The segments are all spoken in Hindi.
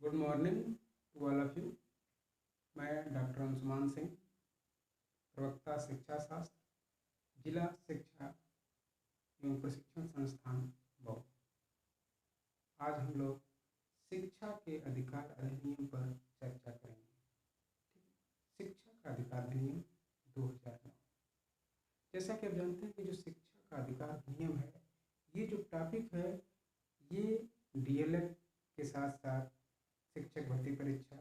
Good morning to all of you. मैं डॉक्टर अंशुमान सिंह, प्रवक्ता शिक्षा शास्त्र, जिला शिक्षा एवं प्रशिक्षण संस्थान मऊ। आज हम लोग शिक्षा के अधिकार अधिनियम पर चर्चा करेंगे। शिक्षा का अधिकार अधिनियम 2009। जैसा कि आप जानते हैं कि जो शिक्षा का अधिकार अधिनियम है, ये जो टॉपिक है, ये डीएलएड के साथ साथ शिक्षक भर्ती परीक्षा,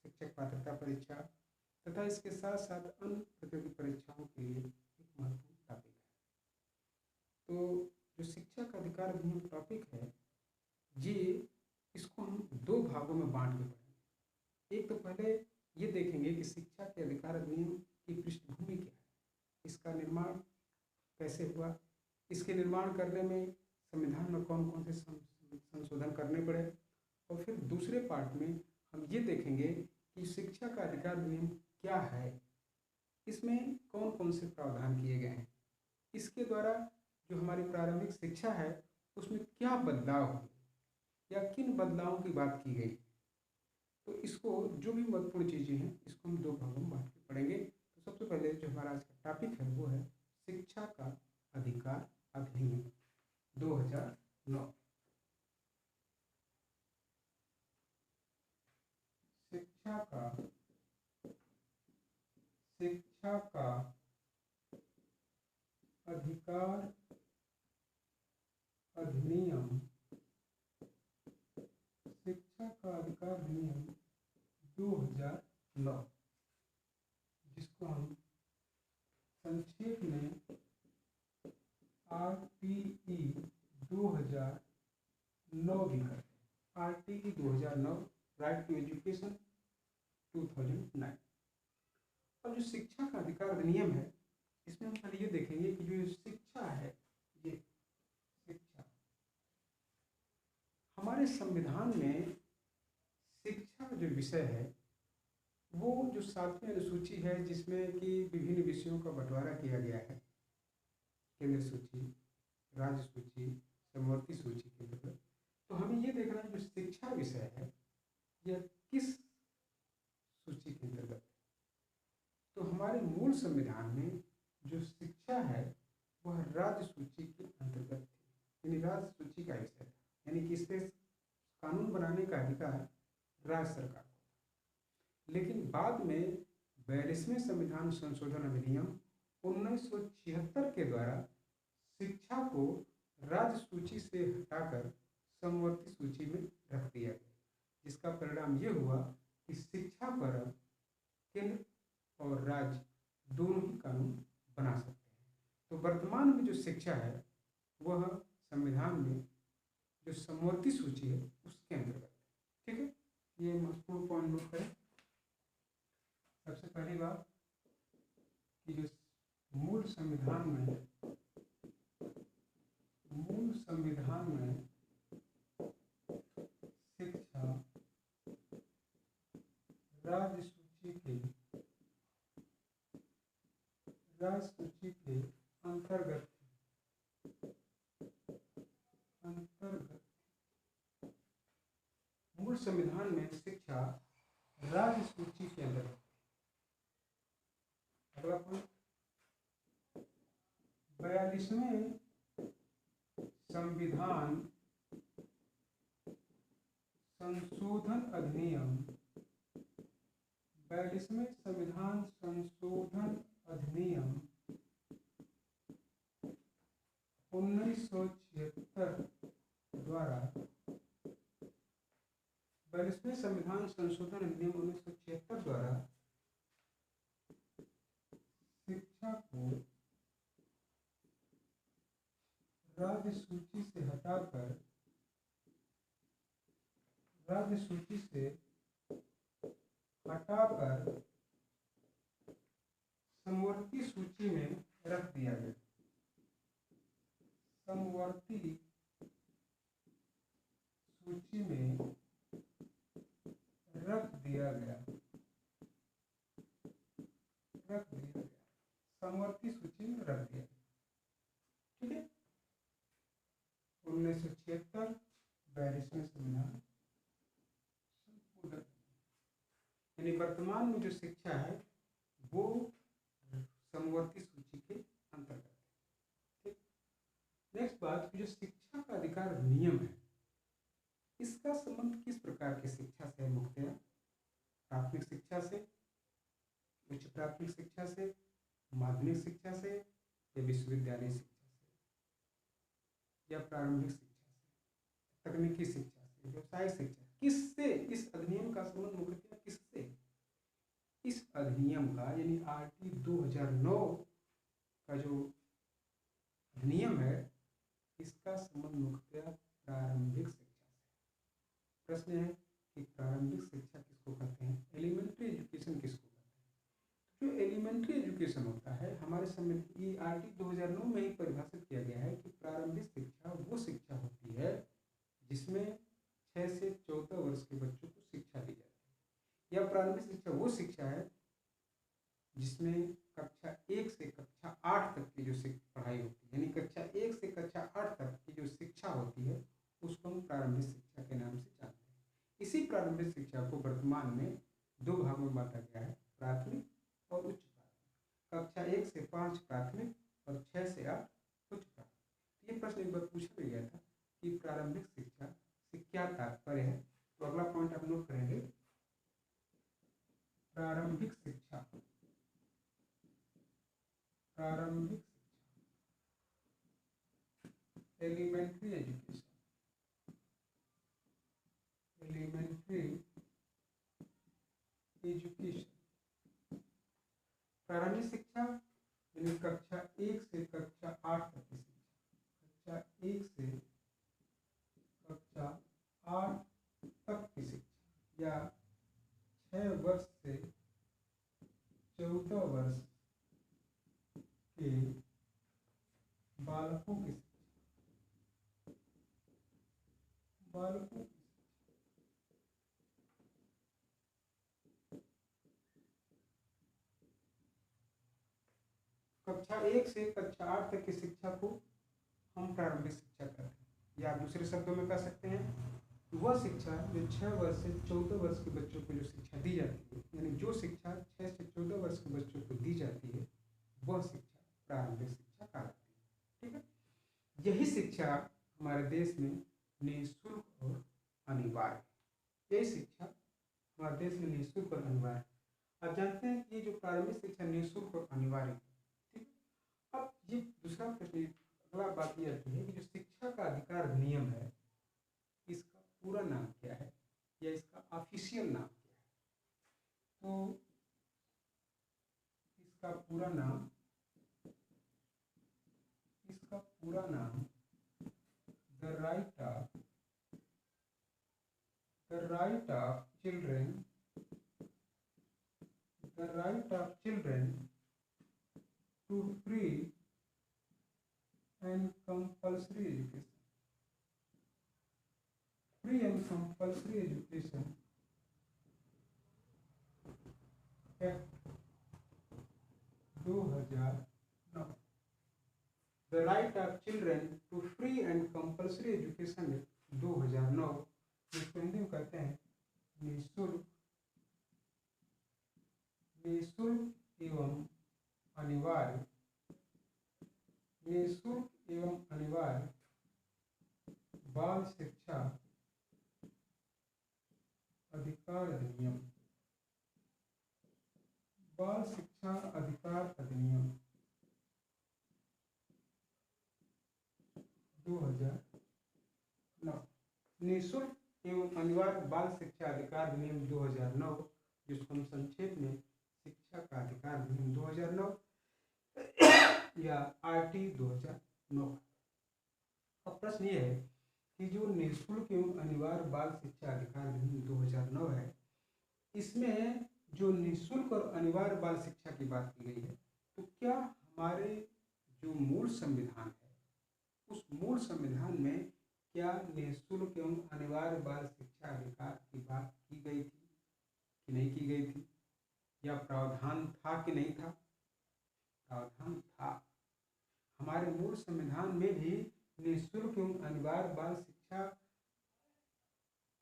शिक्षक पात्रता परीक्षा तथा इसके साथ साथ अन्य प्रतियोगी परीक्षाओं के लिए एक महत्वपूर्ण टॉपिक है। तो जो शिक्षा का अधिकार अधिनियम टॉपिक है, ये इसको हम दो भागों में बांट के पढ़ेंगे। एक तो पहले ये देखेंगे कि शिक्षा के अधिकार अधिनियम की पृष्ठभूमि क्या है, इसका निर्माण कैसे हुआ, इसके निर्माण करने में संविधान में कौन कौन से संशोधन करने पड़े, और फिर दूसरे पार्ट में हम ये देखेंगे कि शिक्षा का अधिकार अधिनियम क्या है, इसमें कौन कौन से प्रावधान किए गए हैं, इसके द्वारा जो हमारी प्रारंभिक शिक्षा है उसमें क्या बदलाव हुए या किन बदलावों की बात की गई। तो इसको जो भी महत्वपूर्ण चीज़ें हैं इसको हम दो भागों में बांट के पढ़ेंगे। तो सबसे पहले जो हमारा आज का टॉपिक है वो है शिक्षा का अधिकार अधिनियम 2009। शिक्षा का अधिकार अधिनियम, शिक्षा का अधिकार अधिनियम 2009, जिसको हम संक्षेप में RTE 2009 भी करते हैं। RTE 2009, right to education 2009। अब जो शिक्षा का अधिकार अधिनियम है, इसमें हम पहले ये देखेंगे कि जो शिक्षा है, ये शिक्षा हमारे संविधान में शिक्षा जो विषय है वो जो 7वीं अनुसूची है, जिसमें कि विभिन्न विषयों का बंटवारा किया गया है, केंद्र सूची, राज्य सूची, समवर्ती सूची के अंतर्गत। तो हमें ये देखना है जो शिक्षा विषय है यह किस सूची के अंतर्गत है। तो हमारे मूल संविधान में जो शिक्षा है वह राज्य सूची के अंतर्गत थी, यानी राज्य सूची का विषय था, यानी कि इस पे कानून बनाने का अधिकार राज्य सरकार को। लेकिन बाद में 42वें संविधान संशोधन अधिनियम 1976 के द्वारा शिक्षा को राज्य सूची से हटाकर समवर्ती सूची में रख दिया गया, जिसका परिणाम ये हुआ कि शिक्षा पर अब केंद्र और राज्य दोनों ही कानून बना सकते हैं। तो वर्तमान में जो शिक्षा है वह संविधान में जो समवर्ती सूची है उसके अंतर्गत। ठीक है, ये महत्वपूर्ण पॉइंट नोट करें। सबसे पहली बात कि जो मूल संविधान में शिक्षा राज्य सूची के अंतर्गत मूल संविधान में शिक्षा राज्य सूची के अंतर्गत। अगला पॉइंट, 42वें संविधान संशोधन अधिनियम 42वें संविधान संशोधन अधिनियम 1976 द्वारा 42वें संविधान संशोधन अधिनियम 1976 द्वारा शिक्षा को राज्य सूची से हटाकर समवर्ती सूची में रख दिया गया। समवर्ती सूची में रख दिया गया। समवर्ती सूची में रख दिया। ठीक है, 1976 42वें संविधान वर्तमान में जो शिक्षा है वो समवर्ती सूची के अंतर्गत है। ठीक। नेक्स्ट बात, जो शिक्षा का अधिकार नियम है इसका संबंध किस प्रकार की शिक्षा से है? मुख्यतः प्राथमिक शिक्षा से, उच्च प्राथमिक शिक्षा से, माध्यमिक शिक्षा से, या विश्वविद्यालय शिक्षा से, या प्रारंभिक शिक्षा से, तकनीकी शिक्षा से, व्यवसाय शिक्षा, किससे इस अधिनियम का संबंध मुख्यतः किससे? इस अधिनियम का यानी आरटी 2009 का जो अधिनियम है इसका संबंध मुख्यतः प्रारंभिक शिक्षा से। प्रश्न है कि प्रारंभिक शिक्षा किसको कहते हैं, एलिमेंट्री एजुकेशन किसको कहते हैं? जो एलिमेंट्री एजुकेशन होता है हमारे समय आरटी 2009 में ही परिभाषित किया गया है कि प्रारंभिक शिक्षा वो शिक्षा होती है जिसमें 6 से 14 वर्ष के बच्चों को शिक्षा दी जाती है, या प्रारंभिक शिक्षा वो शिक्षा है जिसमें कक्षा 1 से कक्षा 8 तक की जो पढ़ाई होती है, यानी कक्षा 1 से कक्षा 8 तक की जो शिक्षा होती है उसको हम प्रारंभिक शिक्षा के नाम से जानते हैं। इसी प्रारंभिक शिक्षा को वर्तमान में 2 भागों में बांटा गया है, प्राथमिक और उच्च प्राथमिक। कक्षा 1 से 5 प्राथमिक और 6 से 8 उच्च प्राथमिक। ये प्रश्न एक बार पूछा भी गया था कि प्रारंभिक शिक्षा से क्या तात्पर्य है, तो अगला पॉइंट आप नोट करेंगे, प्रारंभिक शिक्षा। प्रारंभिक शिक्षा, एलिमेंट्री एजुकेशन, एलिमेंट्री एजुकेशन। प्रारंभिक शिक्षा यानी कक्षा 1 से कक्षा 8 तक की शिक्षा, कक्षा 1 से कक्षा 8 तक की शिक्षा, या 6 वर्ष से 14 वर्ष के बालकों की शिक्षा, बालकों की कक्षा 1 से कक्षा 8 तक की शिक्षा को हम प्रारंभिक शिक्षा कहते हैं, या आप दूसरे शब्दों में कह सकते हैं वह शिक्षा जो 6 वर्ष से 14 वर्ष के बच्चों को जो शिक्षा दी जाती है, यानी जो शिक्षा 6 से 14 वर्ष के बच्चों को दी जाती है वह शिक्षा प्रारंभिक शिक्षा कहलाती है। ठीक है, यही शिक्षा हमारे देश में निःशुल्क और अनिवार्य है। यही शिक्षा हमारे देश में निःशुल्क और अनिवार्य है। आप जानते हैं कि ये जो प्रारंभिक शिक्षा निःशुल्क और अनिवार्य है। ठीक है, अब ये दूसरा प्रश्न, अगला बात यह आती है कि जो शिक्षा का अधिकार नियम है इसका पूरा नाम क्या है, या इसका ऑफिशियल नाम क्या है? तो इसका पूरा नाम the right of children to free and compulsory education, free and compulsory education act 2009। The right of children to free and compulsory education act 2009, जिसको हिंदी में कहते हैं निःशुल्क एवं अनिवार्य बाल शिक्षा अधिकार अधिनियम, बाल शिक्षा अधिकार अधिनियम 2009, निःशुल्क एवं अनिवार्य बाल शिक्षा अधिकार अधिनियम 2009, जिसको हम संक्षेप में शिक्षा का अधिकार अधिनियम 2009 या आरटी 2009। अब प्रश्न ये है कि जो निःशुल्क एवं अनिवार्य बाल शिक्षा अधिकार अधिनियम 2009 है, इसमें जो निःशुल्क और अनिवार्य बाल शिक्षा की बात की गई है, तो क्या हमारे जो मूल संविधान है उस मूल संविधान में क्या निःशुल्क एवं अनिवार्य बाल शिक्षा अधिकार की बात की गई थी कि नहीं की गई थी, या प्रावधान था कि नहीं था? प्रावधान था। हमारे मूल संविधान में भी निःशुल्क एवं अनिवार्य बाल शिक्षा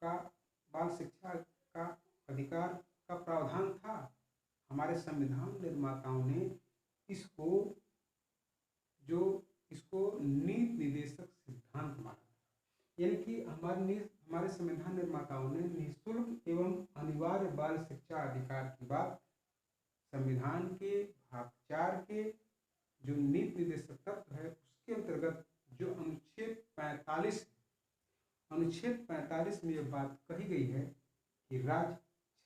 का अधिकार का प्रावधान था। हमारे संविधान निर्माताओं ने इसको जो इसको नीति निर्देशक सिद्धांत माना, यानी कि हमारे संविधान निर्माताओं ने निःशुल्क एवं अनिवार्य बाल शिक्षा अधिकार की बात संविधान के भाग 4 के जो नीति निर्देशक तत्व है उसके अंतर्गत जो अनुच्छेद 45 में यह बात कही गई है कि राज्य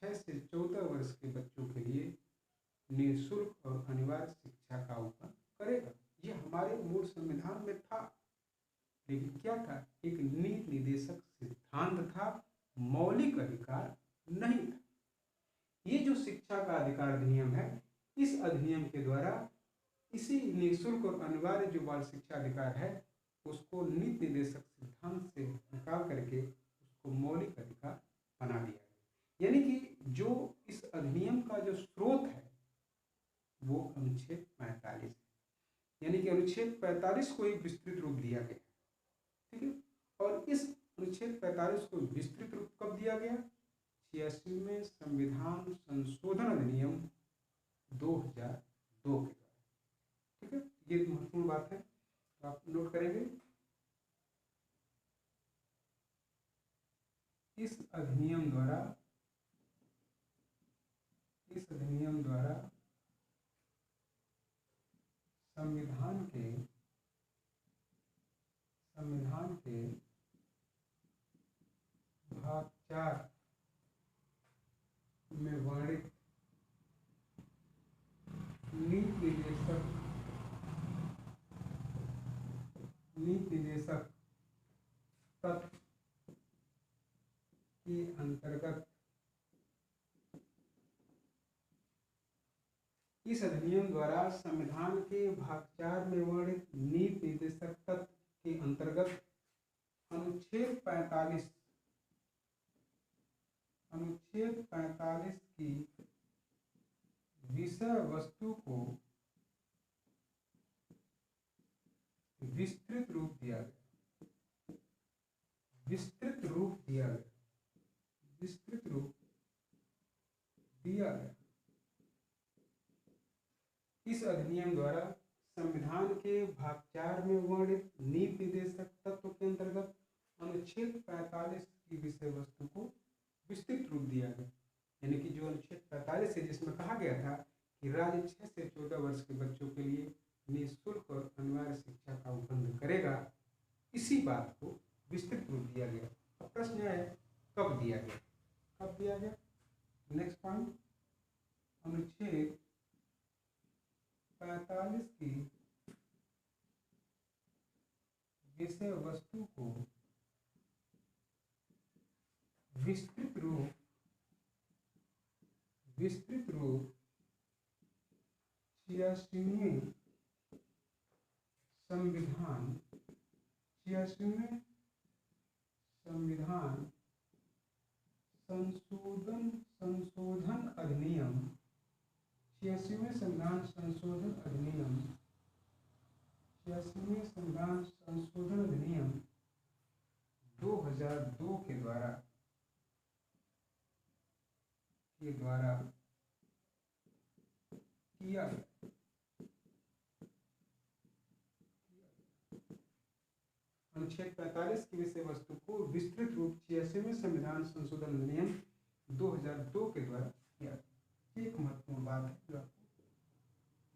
6 से 14 वर्ष के बच्चों के लिए निःशुल्क और अनिवार्य शिक्षा का उपयोग करेगा। ये हमारे मूल संविधान में था, लेकिन क्या था, एक नीति निर्देशक सिद्धांत था, मौलिक अधिकार नहीं था। ये जो शिक्षा का अधिकार अधिनियम है, इस अधिनियम के द्वारा इसी निःशुल्क और अनिवार्य जो बाल शिक्षा अधिकार है उसको नीति निर्देशक सिद्धांत से निकाल करके उसको मौलिक अधिकार बना दिया गया। यानी कि जो इस अधिनियम का जो स्रोत है वो अनुच्छेद 45 है, यानी कि अनुच्छेद 45 को एक विस्तृत रूप दिया गया, ठीक है। और इस अनुच्छेद 45 को विस्तृत रूप कब दिया गया? 86वें संविधान संशोधन अधिनियम 2002 के द्वारा, ठीक है। ये महत्वपूर्ण बात है, तो आप नोट करेंगे। इस अधिनियम द्वारा संविधान के भाग 4 में वर्णित नीति निर्देशक तत्व के अंतर्गत इस अधिनियम द्वारा संविधान के भाग 4 में वर्णित नीति निर्देशक तत्व के अंतर्गत अनुच्छेद 45 की विषय वस्तु को विस्तृत रूप दिया गया। इस अधिनियम द्वारा संविधान के भाग 4 में वर्णित नीति निर्देशक तत्व के अंतर्गत अनुच्छेद 45 की विषय वस्तु को विस्तृत रूप दिया गया। यानी कि जो अनुच्छेद 45 है जिसमें कहा गया था कि राज्य 6 से 14 वर्ष के बच्चों के लिए निःशुल्क और अनिवार्य शिक्षा का उपबंध करेगा, इसी बात को विस्तृत रूप दिया गया। अब प्रश्न है कब दिया गया? नेक्स्ट पॉइंट, अनुच्छेद 45 की विषय वस्तु को विस्तृत रूप 86वें संविधान संशोधन अधिनियम 86वें संविधान संशोधन अधिनियम 2002 के द्वारा किया गया। अनुच्छेद 45 की विषय वस्तु को विस्तृत रूप 86वें संविधान संशोधन अधिनियम 2002 के द्वारा किया गया। एक महत्वपूर्ण बात है जो आपको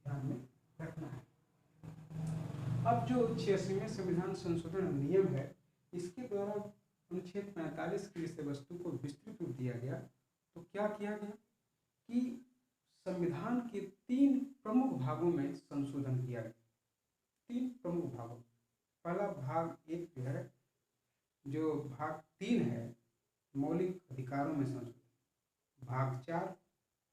ध्यान में रखना है। अब जो 86वें संविधान संशोधन अधिनियम है, इसके द्वारा अनुच्छेद 45 की विषय वस्तु को विस्तृत रूप दिया गया। तो क्या किया गया कि संविधान के 3 प्रमुख भागों में संशोधन किया गया। 3 प्रमुख भागों, पहला भाग 1 जो है, जो भाग 3 है मौलिक अधिकारों में संशोधन, भाग 4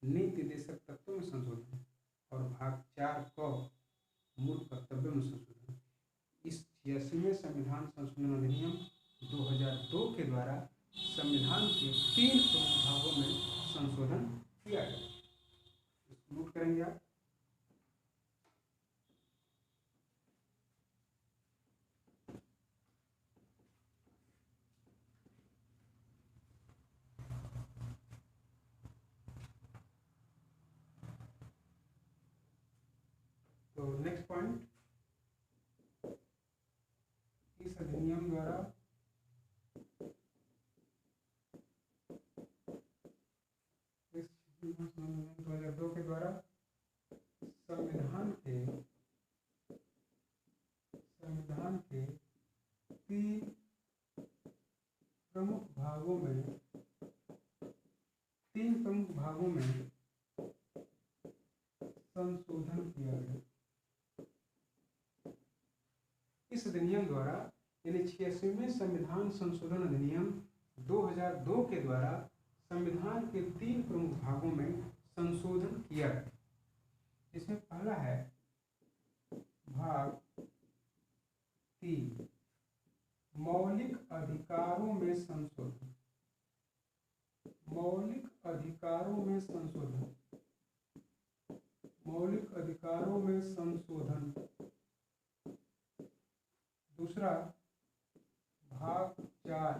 नीति निर्देशक तत्वों में संशोधन और भाग 4 क मूल कर्तव्यों में संशोधन। इस 86वें संविधान संशोधन अधिनियम 2002 के द्वारा संविधान के 3 प्रमुख भागों में संशोधन किया गया। नोट करेंगे आप। तो नेक्स्ट पॉइंट, इस अधिनियम द्वारा इस 2002 के द्वारा संविधान के 3 प्रमुख भागों में संशोधन किया गया। इस अधिनियम द्वारा यानी 86वें संविधान संशोधन अधिनियम 2002 के द्वारा संविधान के 3 प्रमुख भागों में संशोधन किया गया। इसमें पहला है भाग 3, मौलिक अधिकारों में संशोधन। मौलिक अधिकारों में संशोधन। मौलिक अधिकारों में संशोधन। दूसरा भाग 4,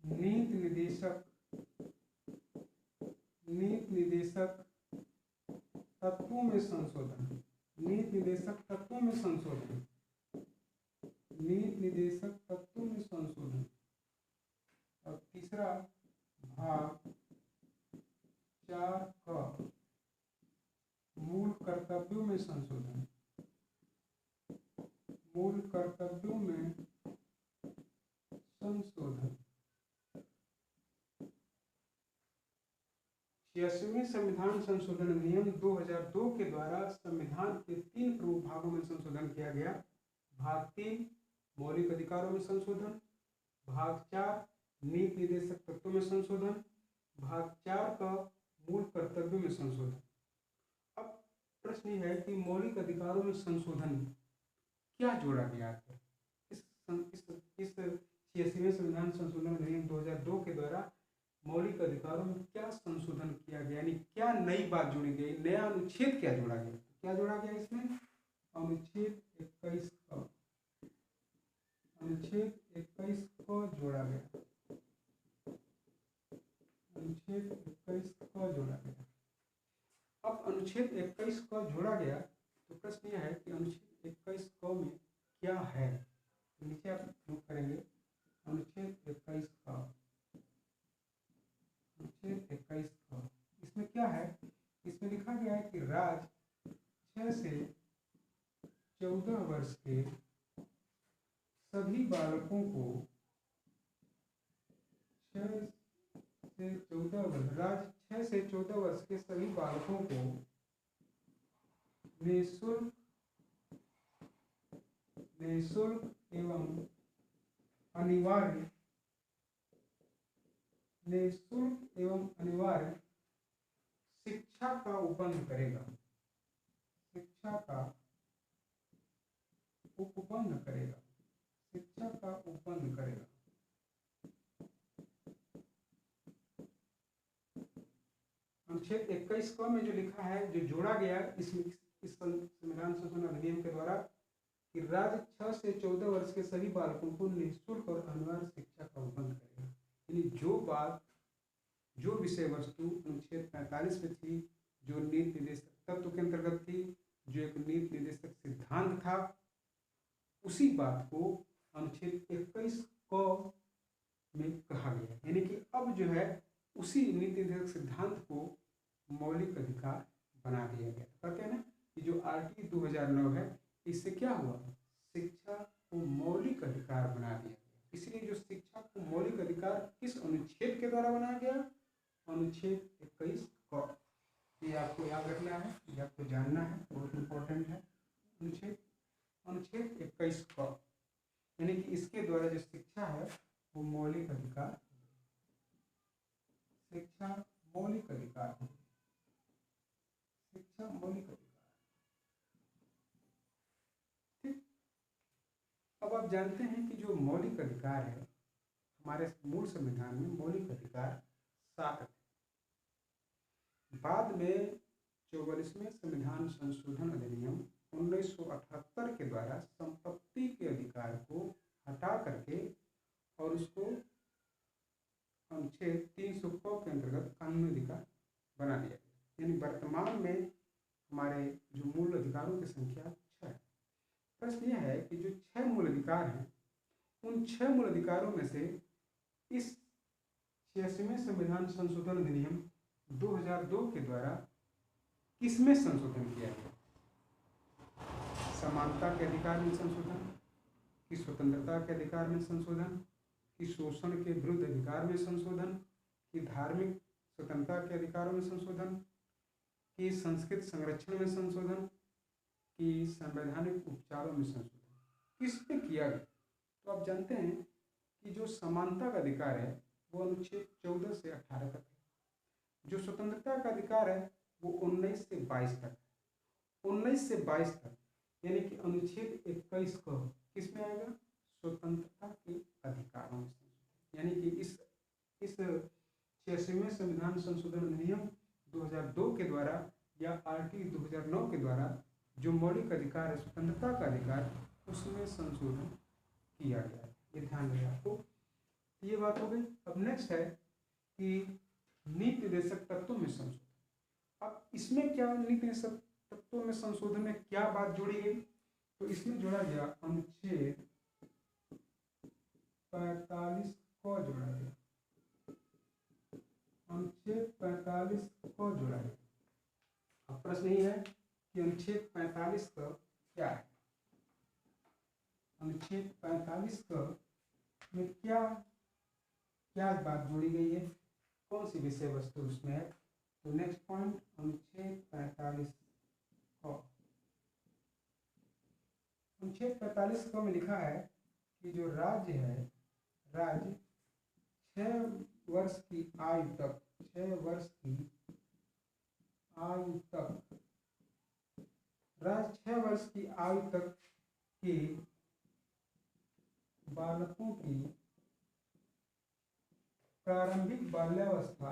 नीति निर्देशक तत्वों में संशोधन। नीति निर्देशक तत्वों में संशोधन। नीति निर्देशक तत्वों में संशोधन। और तीसरा भाग 4 का मूल कर्तव्यों में संशोधन। मूल कर्तव्यों में संशोधन। 86वें संविधान संशोधन अधिनियम 2002 के द्वारा संविधान के 3 प्रमुख भागों में संशोधन किया गया। भाग 3 मौलिक अधिकारों में संशोधन। भाग 4 नीति निर्देशक तत्वों में संशोधन। भाग 4 का मूल कर्तव्यों में संशोधन। अब प्रश्न यह है कि मौलिक अधिकारों में संशोधन क्या जोड़ा गया है। इस 86वें संविधान संशोधन अधिनियम 2002 के द्वारा मौलिक अधिकारों में क्या संशोधन किया गया, यानी क्या नई बात जोड़ी गई, नया अनुच्छेद क्या जोड़ा गया। क्या जोड़ा गया इसमें? अनुच्छेद 21 का। अनुच्छेद 21 को जोड़ा गया। अनुच्छेद 21 को जोड़ा गया। अब अनुच्छेद 21 को जोड़ा गया तो प्रश्न यह है कि अनुच्छेद 21 को में क्या है। तो नीचे आप नोट करेंगे अनुच्छेद 21 का। अनुच्छेद 21 का इसमें क्या है? इसमें लिखा गया है कि राज्य 6 से 14 वर्ष के सभी बालकों को 6 से 14 वर्ष राज्य 6 से 14 वर्ष के सभी बालकों को निःशुल्क एवं अनिवार्य शिक्षा का उपबंध करेगा। शिक्षा का उपबंध करेगा। शिक्षा का उपबंध करेगा। अनुच्छेद 21 को में जो लिखा है, जो जोड़ा गया इस संविधान संशोधन अधिनियम के द्वारा कि राज्य 6 से 14 वर्ष के सभी बालकों को निःशुल्क और अनिवार्य शिक्षा का उपबंध करेगा। यानी जो बात, जो विषय वस्तु अनुच्छेद 45 में थी, जो नीति निर्देशक तत्व के अंतर्गत थी, जो एक नीति निर्देशक सिद्धांत था, उसी बात को अनुच्छेद 21 को में कहा गया। यानी कि अब जो है उसी नीति निर्देशक सिद्धांत को मौलिक अधिकार बना दिया गया। कहते हैं ना कि जो आरटी 2009 है, इससे क्या हुआ, शिक्षा को मौलिक अधिकार बना दिया गया। इसलिए जो शिक्षा को मौलिक अधिकार किस अनुच्छेद के द्वारा बनाया गया? अनुच्छेद 21 को। ये आपको याद रखना है, ये आपको जानना है, बहुत इंपॉर्टेंट है। अनुच्छेद 21 को, यानी कि इसके द्वारा जो शिक्षा है वो मौलिक अधिकार, शिक्षा मौलिक अधिकार है। शिक्षा मौलिक अधिकार। ठीक। अब आप जानते हैं कि जो मौलिक अधिकार है, हमारे मूल संविधान में मौलिक अधिकार 7 थे। बाद में 44वें संविधान संशोधन अधिनियम 1978 के द्वारा संपत्ति के अधिकार को हटा करके और उसको अनुच्छेद 300 के अंतर्गत कानूनी अधिकार बना दिया गया। यानी वर्तमान में हमारे जो मूल अधिकारों की संख्या 6 है। प्रश्न यह है कि जो 6 मूल अधिकार हैं, उन 6 मूल अधिकारों में से इस 86वें संविधान संशोधन अधिनियम 2002 के द्वारा किसमें संशोधन किया गया? समानता के अधिकार में संशोधन, कि स्वतंत्रता के अधिकार में संशोधन, कि शोषण के विरुद्ध अधिकार में संशोधन, कि धार्मिक स्वतंत्रता के अधिकारों में संशोधन, कि संस्कृत संरक्षण में संशोधन, कि संवैधानिक उपचारों में संशोधन, किसमें किया गया? तो आप जानते हैं कि जो समानता का अधिकार है वो अनुच्छेद 14 से 18 तक है। जो स्वतंत्रता का अधिकार है वो 19 से 22 तक है। 19 से 22 तक यानी कि अनुच्छेद 21 को किसमें आएगा? स्वतंत्रता के अधिकारों में संशोधन। यानी कि इस 86वें संविधान संशोधन अधिनियम 2002 के द्वारा या आरटी 2009 के द्वारा जो मौलिक अधिकार है, स्वतंत्रता का अधिकार, उसमें संशोधन किया गया है। ये ध्यान रहे आपको। ये बात हो गई। अब नेक्स्ट है कि नीति निर्देशक तत्वों में संशोधन। अब इसमें क्या नीति निर्देशक तत्वों में संशोधन में क्या बात जोड़ी गई? तो इसमें जोड़ा गया अनुच्छेद 45 को जोड़ा गया। अनुच्छेद 45 को जोड़ा गया। अब प्रश्न यही है कि अनुच्छेद 45 का क्या है? अनुच्छेद 45 का में क्या क्या बात जोड़ी गई है, कौन सी विषय वस्तु उसमें है? तो नेक्स्ट पॉइंट, अनुच्छेद 45 को, अनुच्छेद 45 को में लिखा है कि जो राज्य है, राज्य 6 वर्ष की आयु तक, 6 वर्ष की आयु तक, राज्य 6 वर्ष की आयु तक के बालकों की प्रारंभिक बाल्यावस्था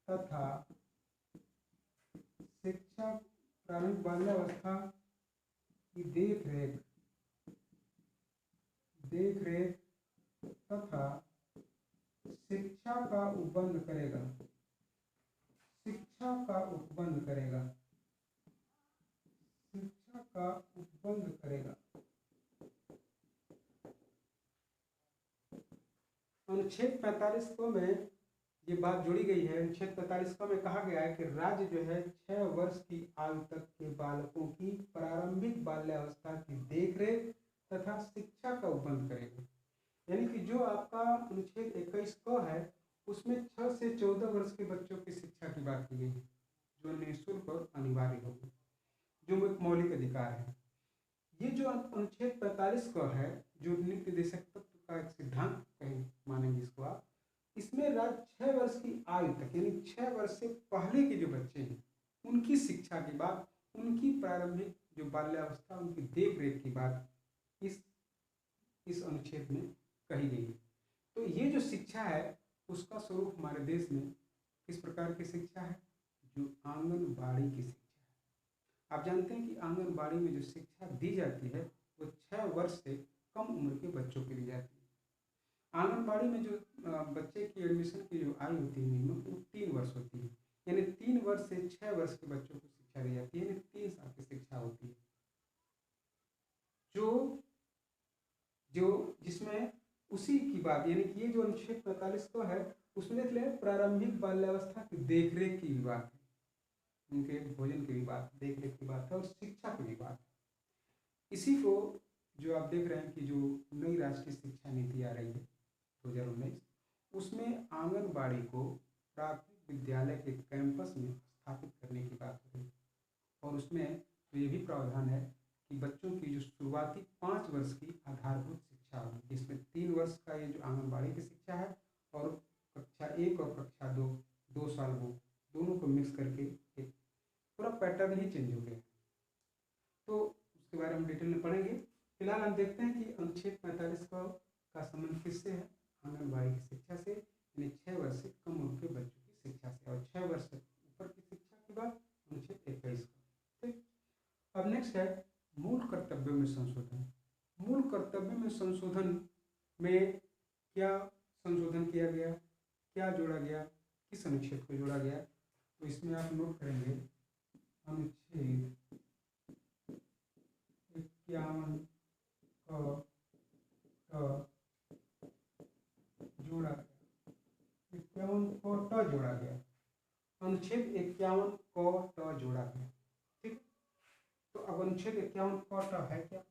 तथा शिक्षा, प्रारंभिक बाल्यावस्था की देख रेख तथा शिक्षा का उपबंध करेगा। शिक्षा का उपबंध करेगा। अनुच्छेद 45 को में ये बात जोड़ी गई है। अनुच्छेद 45 को में कहा गया है कि राज्य जो है 6 वर्ष की आयु तक के बालकों की प्रारंभिक बाल्यावस्था की देखरेख तथा शिक्षा का उपबंध करेगा। यानी कि जो आपका अनुच्छेद 21 को है उसमें 6 से 14 वर्ष के बच्चों की शिक्षा की बात की गई है, जो निःशुल्क और अनिवार्य होगी, जो एक मौलिक अधिकार है। ये जो अनुच्छेद 45 को है, जो नीति निर्देशक तत्व का एक सिद्धांत कहीं मानेंगे इसको आप, इसमें राज्य 6 वर्ष की आयु तक यानी 6 वर्ष से पहले के जो बच्चे हैं उनकी शिक्षा की बात, उनकी प्रारंभिक जो बाल्यावस्था, उनकी देख रेख की बात इस अनुच्छेद में कही गई है। तो ये जो शिक्षा है उसका स्वरूप हमारे देश में किस प्रकार की शिक्षा है? जो आंगनबाड़ी की शिक्षा है। आप जानते हैं कि आंगनबाड़ी में जो शिक्षा दी जाती है वो 6 वर्ष से कम उम्र के बच्चों के लिए जाती है। आंगनबाड़ी में जो बच्चे की एडमिशन की जो आयु होती है मिनिमम, वो 3 वर्ष होती है। यानी 3 वर्ष से 6 वर्ष के बच्चों को शिक्षा दी जाती है, यानी 3 साल की शिक्षा होती है। जो जिसमें उसी की बात, यानी कि ये जो अनुच्छेद 45 को है उसमें देख ले प्रारंभिक बाल्यावस्था की देखरेख की भी बात है, उनके भोजन की भी बात, देखरेख की बात है और शिक्षा की भी बात है। इसी को जो आप देख रहे हैं कि जो नई राष्ट्रीय शिक्षा नीति आ रही है 2019, उसमें आंगनबाड़ी को प्राथमिक विद्यालय के कैंपस में स्थापित करने की बात हो रही है। और उसमें तो ये भी प्रावधान है कि बच्चों की जो शुरुआती 5 वर्ष की आधारभूत शिक्षा होगी, जिसमें 3 वर्ष का ये जो आंगनबाड़ी की शिक्षा है और कक्षा 1 और कक्षा 2 साल वो दोनों को मिक्स करके एक पूरा पैटर्न ही चेंज हो गया। तो उसके बारे में डिटेल में पढ़ेंगे। फिलहाल हम देखते हैं कि अनुच्छेद 45 का संबंध किससे है? आंगनबाड़ी की शिक्षा से, यानी 6 वर्ष से कम उम्र के बच्चों की शिक्षा से, और 6 वर्ष से ऊपर की शिक्षा की बात अनुच्छेद 21 का। ठीक। अब नेक्स्ट है मूल कर्तव्यों कर्तव्य में संशोधन। मूल कर्तव्य में संशोधन में क्या संशोधन किया गया, क्या जोड़ा गया, किस अनुच्छेद को जोड़ा गया, तो इसमें आप नोट करेंगे अनुच्छेद 51 क जोड़ा गया, 51 क जोड़ा गया, अनुच्छेद 51 क जोड़ा गया। ठीक, तो अब अनुच्छेद 51 क है क्या?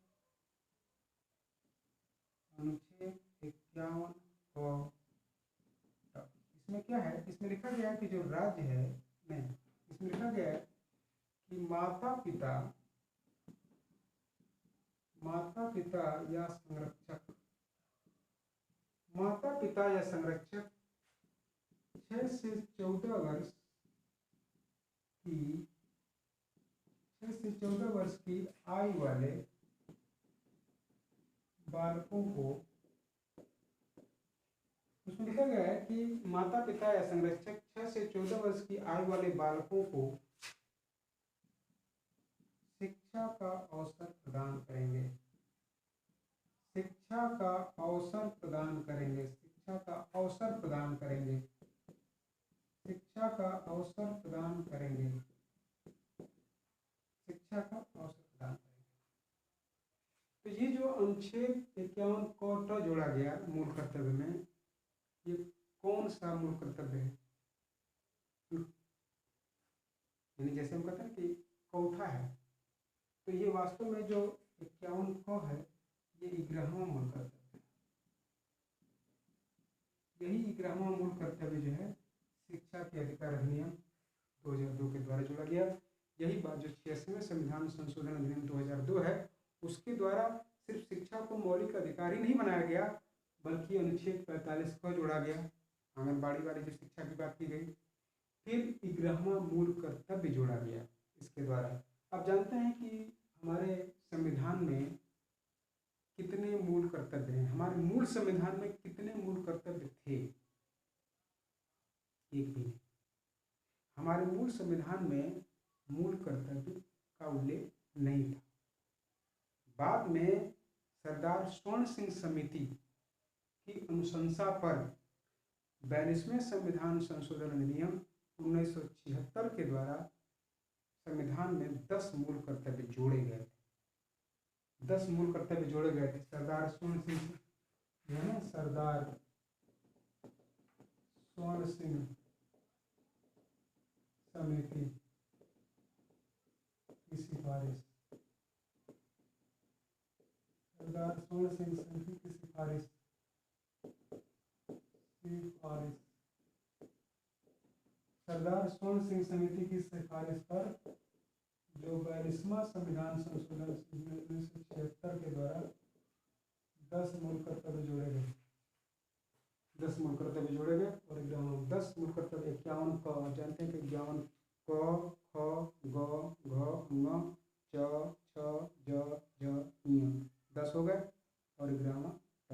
अनुच्छेद 51 क इसमें क्या है? इसमें लिखा गया है कि जो राज्य है, नहीं, इसमें लिखा गया है कि माता पिता या संरक्षक, माता पिता या संरक्षक 6 से 14 वर्ष की आयु वाले बालकों को, उसमें लिखा गया है कि माता पिता या संरक्षक 6 से 14 वर्ष की आयु वाले बालकों को शिक्षा का अवसर प्रदान करेंगे, शिक्षा का अवसर प्रदान करेंगे, शिक्षा का अवसर प्रदान करेंगे, शिक्षा का अवसर प्रदान करेंगे, शिक्षा का अवसर प्रदान करेंगे। तो ये जो अनुच्छेद 51 क जोड़ा गया मूल कर्तव्य में, ये कौन सा मूल कर्तव्य है? यानी जैसे हम कहते हैं कि कौथा है, तो ये वास्तव में जो 51 क है, ये 11वां मूल कर्तव्य है। यही 11वां मूल कर्तव्य जो है शिक्षा के अधिकार अधिनियम 2002 के द्वारा जोड़ा गया। यही बात जो 86वें संविधान संशोधन अधिनियम 2002 है, उसके द्वारा सिर्फ शिक्षा को मौलिक अधिकार ही नहीं बनाया गया, बल्कि अनुच्छेद 45 को जोड़ा गया, आंगनबाड़ी वाली जो शिक्षा की बात की गई। फिर 11वां मूल कर्तव्य जोड़ा गया इसके द्वारा। आप जानते हैं कि हमारे संविधान में कितने मूल कर्तव्य हैं? हमारे मूल संविधान में कितने मूल कर्तव्य थे? एक भी नहीं। हमारे मूल संविधान में मूल कर्तव्य का उल्लेख नहीं था। बाद में सरदार स्वर्ण सिंह समिति की अनुशंसा पर 42वें संविधान संशोधन अधिनियम 1976 के द्वारा संविधान में 10 मूल कर्तव्य जोड़े गए थे। 10 मूल कर्तव्य जोड़े गए थे। सरदार स्वर्ण सिंह समिति की सिफारिश, सरदार स्वर्ण सिंह समिति की सिफारिश सरदार स्वर्ण सिंह समिति की सिफारिश पर जो 42वां संविधान संशोधन 1976 के द्वारा 10 मूल कर्तव्य जोड़े गए, 10 मूल कर्तव्य जोड़े गए। और 10 मूल कर्तव्य 51 क, जानते हैं कि 51 क, ख, ग, घ, ङ, च, छ, ज, झ, ञ 10 हो गए और 11वां ट।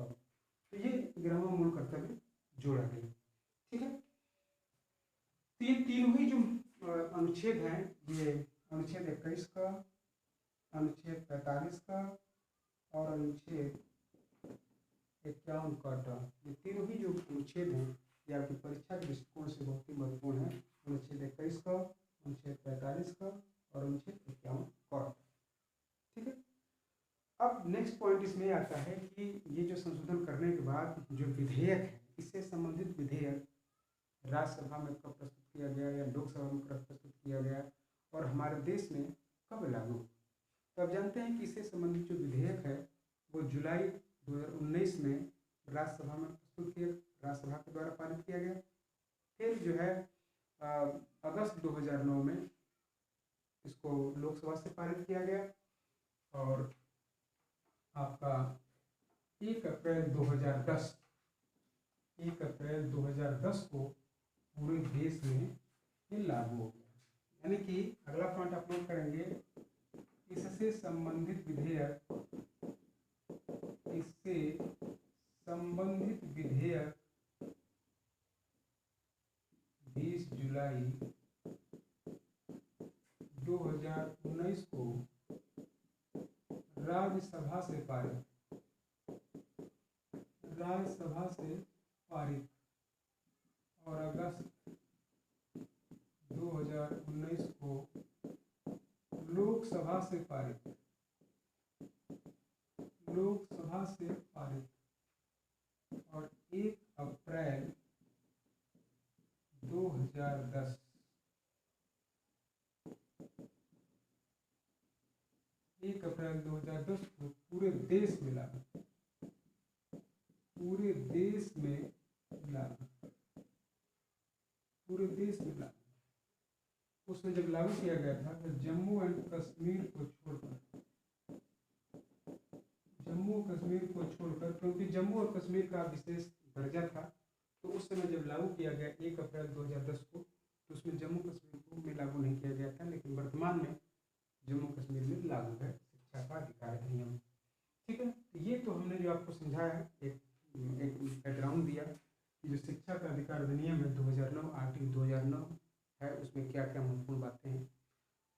तो ये 11वां मूल कर्तव्य जोड़ा गया। ठीक है, तीनों ही जो अनुच्छेद हैं, ये अनुच्छेद 21 का, अनुच्छेद 45 का और अनुच्छेद 51 का, ये तीनों ही जो अनुच्छेद हैं, ये आपकी परीक्षा के दृष्टिकोण से बहुत ही महत्वपूर्ण है। अनुच्छेद 21 का, अनुच्छेद 45 का और अनुच्छेद 51 का। ठीक है, अब नेक्स्ट पॉइंट इसमें आता है कि ये जो संशोधन करने के बाद जो विधेयक है, इससे संबंधित विधेयक राज्यसभा में कब प्रस्तुत किया गया या लोकसभा में कब प्रस्तुत किया गया और हमारे देश में कब लागू। तो आप जानते हैं कि इससे संबंधित जो विधेयक है वो जुलाई 2019 में राज्यसभा में प्रस्तुत किया, राज्यसभा के द्वारा पारित किया गया। फिर जो है अगस्त 2009 में इसको लोकसभा से पारित किया गया और आपका 1 अप्रैल 2010 को पूरे देश में ये लागू हो गया। यानी कि अगला पॉइंट आप नोट करेंगे, इससे संबंधित विधेयक 20 जुलाई 2019 को राज्यसभा राज्यसभा से पारित और अगस्त 2019 को लोकसभा से पारित और 1 अप्रैल 2010 को पूरे देश में लागू, उसमें जब लागू किया गया था तो जम्मू कश्मीर को छोड़कर क्योंकि जम्मू और कश्मीर का विशेष दर्जा था, तो उस समय जब लागू किया गया 1 अप्रैल 2010 को, तो उसमें जम्मू कश्मीर को में लागू नहीं किया गया था, लेकिन वर्तमान में जम्मू कश्मीर में लागू है शिक्षा का अधिकार अधिनियम। ठीक है, तो ये तो हमने जो आपको समझाया, एक बैकग्राउंड दिया कि जो शिक्षा का अधिकार अधिनियम है 2009 आर्टिकल 2009 है, उसमें क्या क्या महत्वपूर्ण बातें हैं।